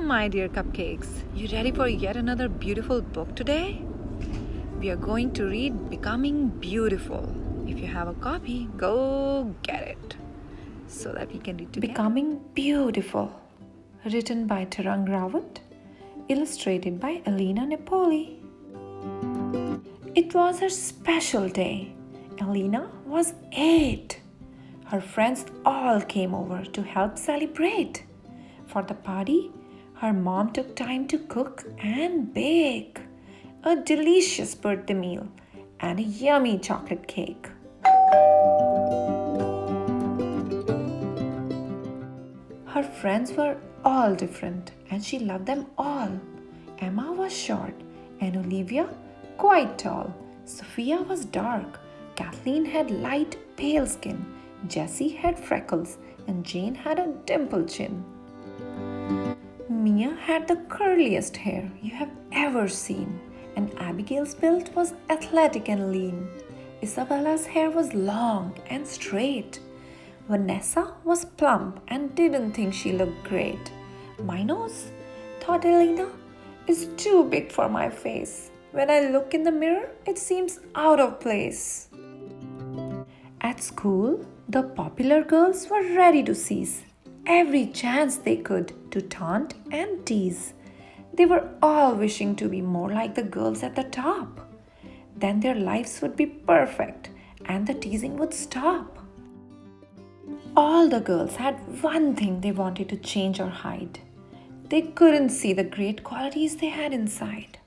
my dear cupcakes. You ready for yet another beautiful book today? We are going to read Becoming Beautiful. If you have a copy, go get it so that we can read together. Becoming Beautiful, written by Tarang Rawat, illustrated by Elena Napoli. It was her special day. Elena was 8. Her friends all came over to help celebrate. For the party, her mom took time to cook and bake a delicious birthday meal and a yummy chocolate cake. Her friends were all different and she loved them all. Emma was short and Olivia quite tall. Sophia was dark. Kathleen had light, pale skin. Jessie had freckles and Jane had a dimpled chin. Mia had the curliest hair you have ever seen, and Abigail's build was athletic and lean. Isabella's hair was long and straight. Vanessa was plump and didn't think she looked great. My nose, thought Elena, is too big for my face. When I look in the mirror, it seems out of place. At school, the popular girls were ready to seize every chance they could to taunt and tease. They were all wishing to be more like the girls at the top. Then their lives would be perfect and the teasing would stop. All the girls had one thing they wanted to change or hide. They couldn't see the great qualities they had inside.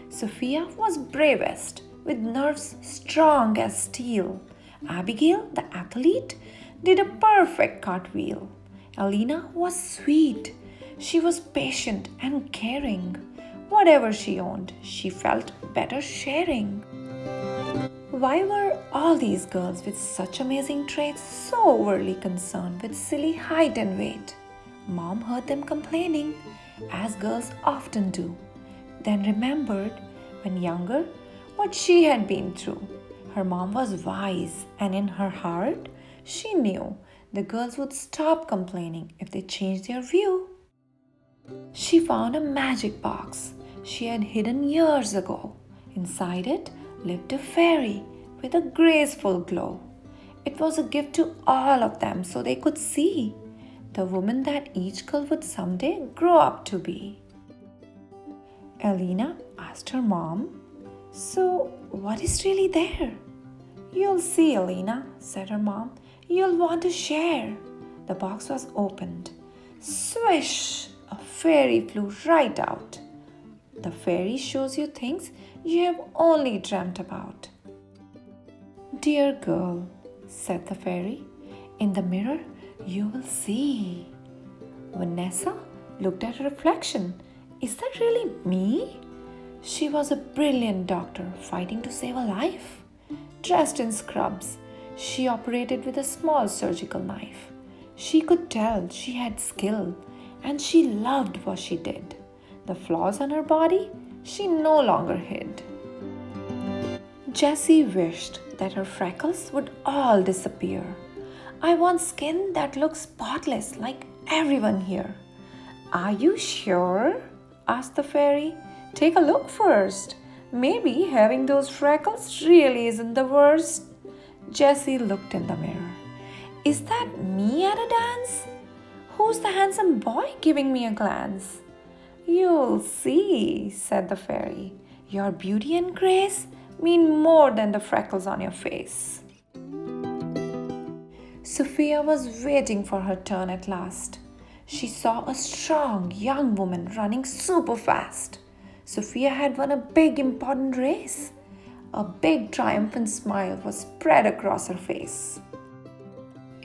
Sophia was bravest, with nerves strong as steel. Abigail, the athlete, did a perfect cartwheel. Elena was sweet. She was patient and caring. Whatever she owned, she felt better sharing. Why were all these girls with such amazing traits so overly concerned with silly height and weight? Mom heard them complaining, as girls often do. Then remembered, when younger, what she had been through. Her mom was wise, and in her heart, she knew the girls would stop complaining if they changed their view. She found a magic box she had hidden years ago. Inside it lived a fairy with a graceful glow. It was a gift to all of them so they could see the woman that each girl would someday grow up to be. Elena asked her mom, "So, what is really there?" "You'll see, Elena," said her mom. "You'll want to share." The box was opened. Swish! A fairy flew right out. The fairy shows you things you have only dreamt about. "Dear girl," said the fairy, "in the mirror you will see." Vanessa looked at her reflection. "Is that really me?" She was a brilliant doctor fighting to save a life. Dressed in scrubs, she operated with a small surgical knife. She could tell she had skill and she loved what she did. The flaws on her body she no longer hid. Jessie wished that her freckles would all disappear. "I want skin that looks spotless like everyone here." "Are you sure?" asked the fairy. "Take a look first. Maybe having those freckles really isn't the worst." Jessie looked in the mirror. "Is that me at a dance? Who's the handsome boy giving me a glance?" "You'll see," said the fairy. "Your beauty and grace mean more than the freckles on your face." Sophia was waiting for her turn at last. She saw a strong young woman running super fast. Sophia had won a big important race. A big triumphant smile was spread across her face.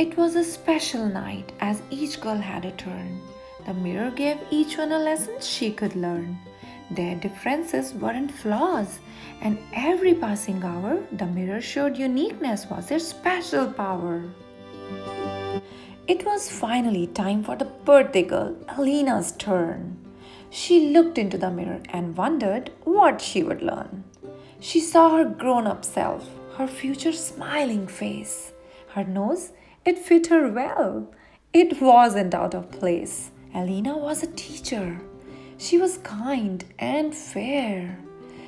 It was a special night as each girl had a turn. The mirror gave each one a lesson she could learn. Their differences weren't flaws, and every passing hour, the mirror showed uniqueness was their special power. It was finally time for the birthday girl, Elena's turn. She looked into the mirror and wondered what she would learn. She saw her grown-up self, her future smiling face. Her nose, it fit her well. It wasn't out of place. Elena was a teacher. She was kind and fair.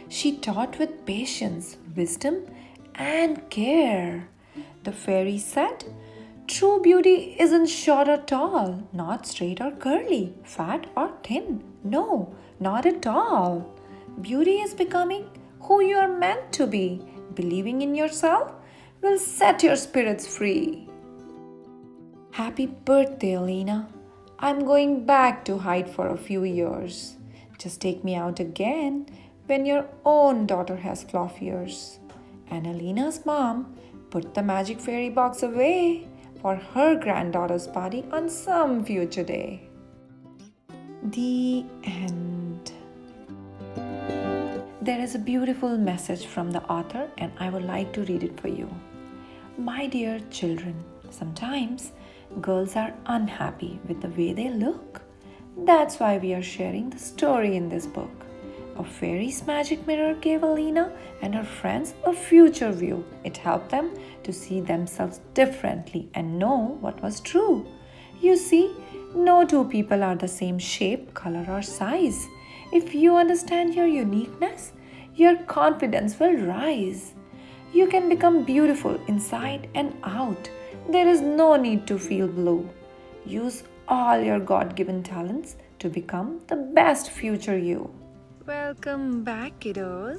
She taught with patience, wisdom, and care. The fairy said, "True beauty isn't short or tall, not straight or curly, fat or thin. No, not at all. Beauty is becoming who you are meant to be. Believing in yourself will set your spirits free." Happy birthday, Elena. I'm going back to hide for a few years. Just take me out again when your own daughter has fluff ears. And Elena's mom put the magic fairy box away for her granddaughter's party on some future day. The end. There is a beautiful message from the author, and I would like to read it for you. My dear children, sometimes girls are unhappy with the way they look. That's why we are sharing the story in this book. A fairy's magic mirror gave Elena and her friends a future view. It helped them to see themselves differently and know what was true. You see, no two people are the same shape, color, or size. If you understand your uniqueness, your confidence will rise. You can become beautiful inside and out. There is no need to feel blue. Use all your God-given talents to become the best future you. Welcome back, kiddos.